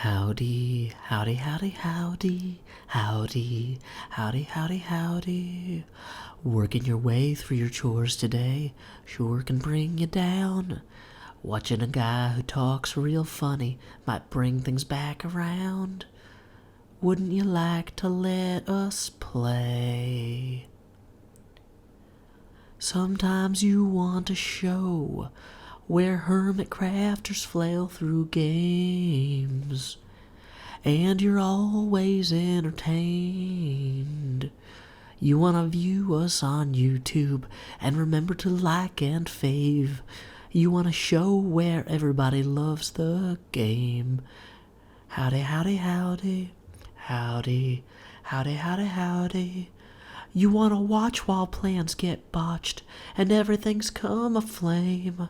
Howdy, howdy, howdy, howdy, howdy, howdy, howdy, howdy. Working your way through your chores today sure can bring you down. Watching a guy who talks real funny might bring things back around. Wouldn't you like to let us play? Sometimes you want a show where Hermitcrafters flail through games, and you're always entertained. You want to view us on YouTube, and remember to like and fave. You want a show where everybody loves the game. Howdy, howdy, howdy, howdy, howdy, howdy, howdy. You want to watch while plans get botched, and everything's come aflame.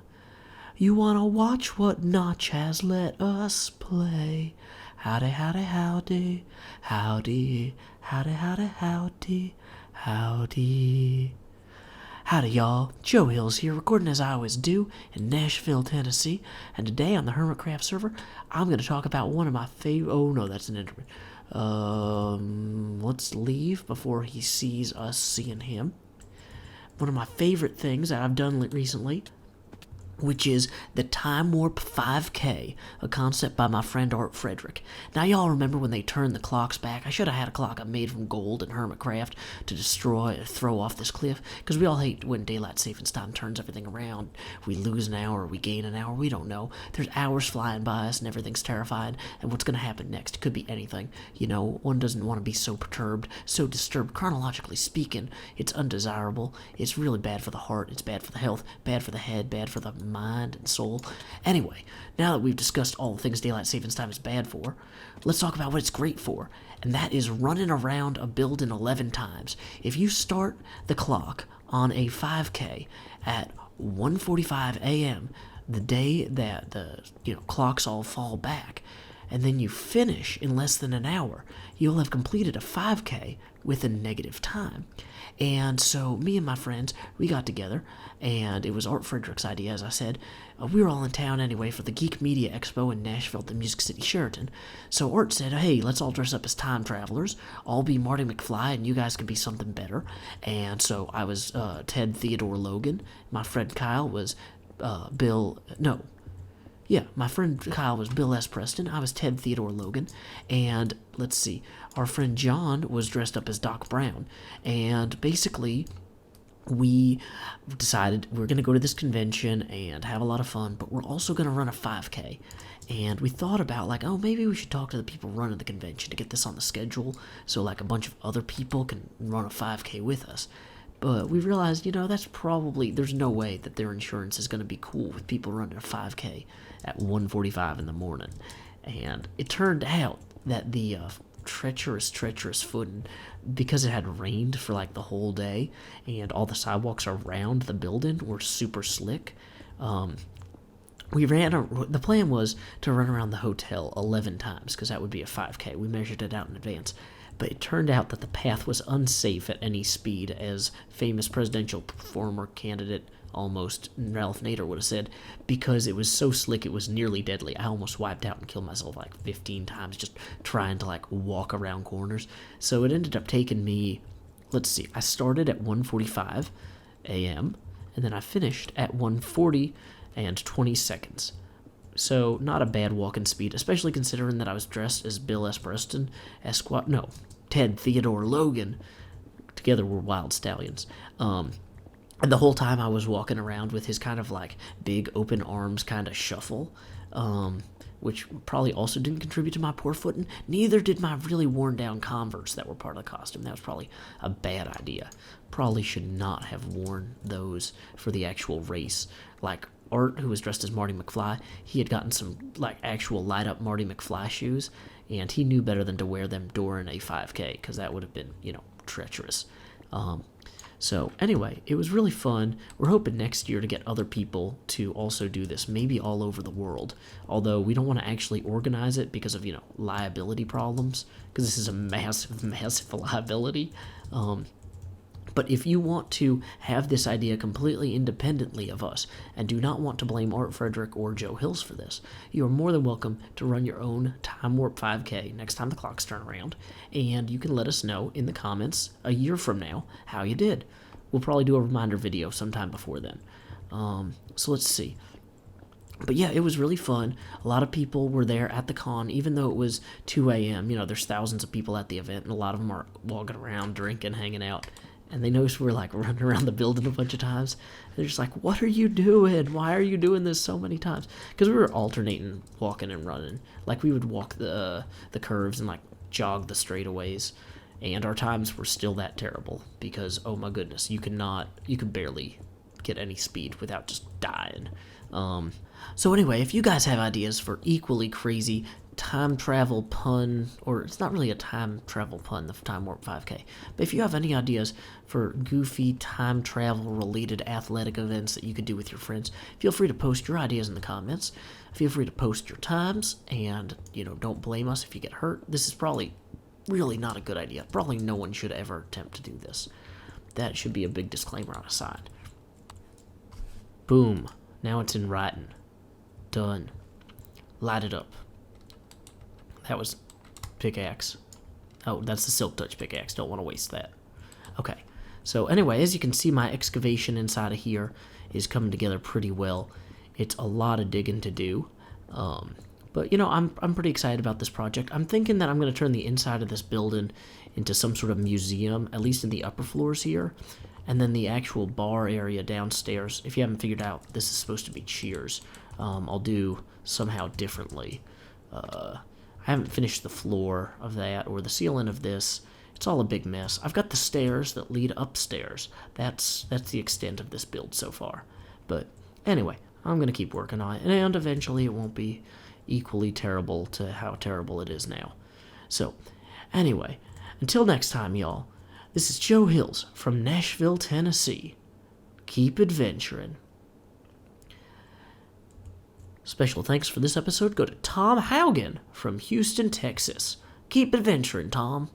You want to watch what Notch has let us play. Howdy, howdy, howdy, howdy, howdy, howdy, howdy, howdy. Howdy, y'all. Joe Hills here, recording as I always do in Nashville, Tennessee. And today on the Hermitcraft server, I'm going to talk about one of my favorite... Oh, no, that's an internet. Let's leave before he sees us seeing him. One of my favorite things that I've done recently, which is the Time Warp 5K, a concept by my friend Art Frederick. Now, y'all remember when they turned the clocks back? I should have had a clock I made from gold in Hermitcraft to destroy or throw off this cliff, because we all hate when daylight savings time turns everything around. We lose an hour, we gain an hour, we don't know. There's hours flying by us and everything's terrifying, and what's going to happen next could be anything. You know, one doesn't want to be so perturbed, so disturbed. Chronologically speaking, it's undesirable. It's really bad for the heart, it's bad for the health, bad for the head, bad for the mind and soul. Anyway, now that we've discussed all the things daylight savings time is bad for, let's talk about what it's great for, and that is running around a building 11 times. If you start the clock on a 5K at 1:45 a.m., the day that the clocks all fall back, and then you finish in less than an hour, you'll have completed a 5K with a negative time. And so me and my friends, we got together, and it was Art Frederick's idea, as I said. We were all in town anyway for the Geek Media Expo in Nashville at the Music City Sheraton. So Art said, hey, let's all dress up as time travelers. I'll be Marty McFly, and you guys can be something better. And so I was Ted Theodore Logan. My friend Kyle was my friend Kyle was Bill S. Preston. I was Ted Theodore Logan. And let's see, our friend John was dressed up as Doc Brown. And basically, we decided we're going to go to this convention and have a lot of fun, but we're also going to run a 5K. And we thought about, maybe we should talk to the people running the convention to get this on the schedule so, a bunch of other people can run a 5K with us. But we realized, that's probably, there's no way that their insurance is going to be cool with people running a 5K at 1:45 in the morning. And it turned out that the treacherous footing, because it had rained for the whole day, and all the sidewalks around the building were super slick, the plan was to run around the hotel 11 times, because that would be a 5K. We measured it out in advance. But it turned out that the path was unsafe at any speed, as famous presidential former candidate almost Ralph Nader would have said, because it was so slick it was nearly deadly. I almost wiped out and killed myself 15 times just trying to walk around corners. So it ended up taking me, I started at 1:45 a.m. and then I finished at 1:40 and 20 seconds. So, not a bad walking speed, especially considering that I was dressed as Bill S. Preston, Ted Theodore Logan. Together we're wild stallions. And the whole time I was walking around with his kind of big open arms kind of shuffle, which probably also didn't contribute to my poor footing. Neither did my really worn down Converse that were part of the costume. That was probably a bad idea. Probably should not have worn those for the actual race. Art, who was dressed as Marty McFly, he had gotten some actual light up Marty McFly shoes, and he knew better than to wear them during a 5K, because that would have been treacherous. So anyway, it was really fun. We're hoping next year to get other people to also do this, maybe all over the world, although we don't want to actually organize it because of liability problems, because this is a massive liability. But if you want to have this idea completely independently of us and do not want to blame Art Frederick or Joe Hills for this, you are more than welcome to run your own Time Warp 5K next time the clocks turn around, and you can let us know in the comments a year from now how you did. We'll probably do a reminder video sometime before then. So let's see. But yeah, it was really fun. A lot of people were there at the con, even though it was 2 a.m. You know, there's thousands of people at the event, and a lot of them are walking around, drinking, hanging out. And they noticed we were like running around the building a bunch of times. They're just like, what are you doing? Why are you doing this so many times? Because we were alternating walking and running. Like, we would walk the curves and like jog the straightaways. And our times were still that terrible because, oh my goodness, you could barely get any speed without just dying. So anyway, if you guys have ideas for equally crazy time travel pun, or it's not really a time travel pun, the Time Warp 5K, but if you have any ideas for goofy time travel related athletic events that you could do with your friends, feel free to post your ideas in the comments. Feel free to post your times, and don't blame us if you get hurt. This is probably really not a good idea. Probably no one should ever attempt to do this. That should be a big disclaimer on a side. Boom. Now it's in writing. Done. Light it up. That was pickaxe. Oh, that's the Silk Touch pickaxe. Don't want to waste that. Okay. So anyway, as you can see, my excavation inside of here is coming together pretty well. It's a lot of digging to do. But I'm pretty excited about this project. I'm thinking that I'm going to turn the inside of this building into some sort of museum, at least in the upper floors here. And then the actual bar area downstairs, if you haven't figured out, this is supposed to be Cheers. I'll do somehow differently. I haven't finished the floor of that or the ceiling of this. It's all a big mess. I've got the stairs that lead upstairs. That's the extent of this build so far. But anyway, I'm going to keep working on it, and eventually it won't be equally terrible to how terrible it is now. So, anyway, until next time, y'all, this is Joe Hills from Nashville, Tennessee. Keep adventuring. Special thanks for this episode go to Tom Haugen from Houston, Texas. Keep adventuring, Tom.